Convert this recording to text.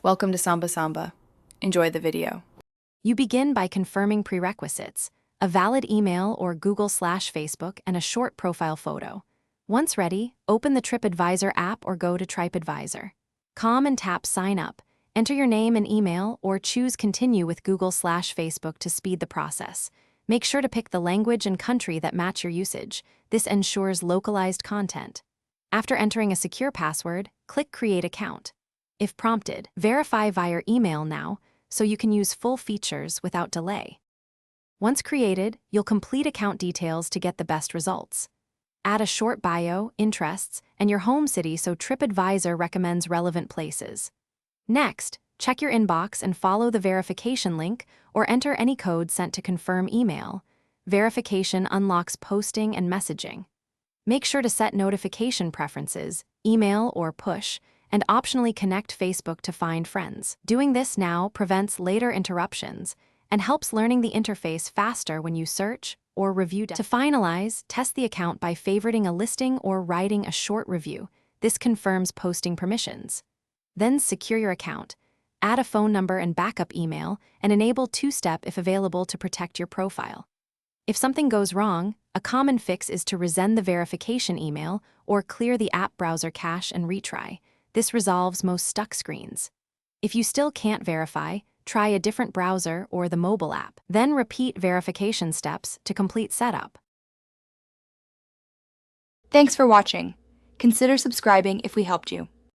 Welcome to Samba Samba. Enjoy the video. You begin by confirming prerequisites, a valid email or Google/Facebook, and a short profile photo. Once ready, open the Tripadvisor app or go to Tripadvisor. And tap Sign Up. Enter your name and email or choose Continue with Google/Facebook to speed the process. Make sure to pick the language and country that match your usage. This ensures localized content. After entering a secure password, click Create Account. If prompted, verify via email now so you can use full features without delay. Once created, you'll complete account details to get the best results. Add a short bio, interests, and your home city so Tripadvisor recommends relevant places. Next, check your inbox and follow the verification link or enter any code sent to confirm email. Verification unlocks posting and messaging. Make sure to set notification preferences, email or push, and optionally connect Facebook to find friends. Doing this now prevents later interruptions and helps learning the interface faster when you search or review data. To finalize, test the account by favoriting a listing or writing a short review. This confirms posting permissions. Then secure your account. Add a phone number and backup email, and enable two-step if available to protect your profile. If something goes wrong, a common fix is to resend the verification email or clear the app browser cache and retry. This resolves most stuck screens. If you still can't verify, try a different browser or the mobile app. Then repeat verification steps to complete setup. Thanks for watching. Consider subscribing if we helped you.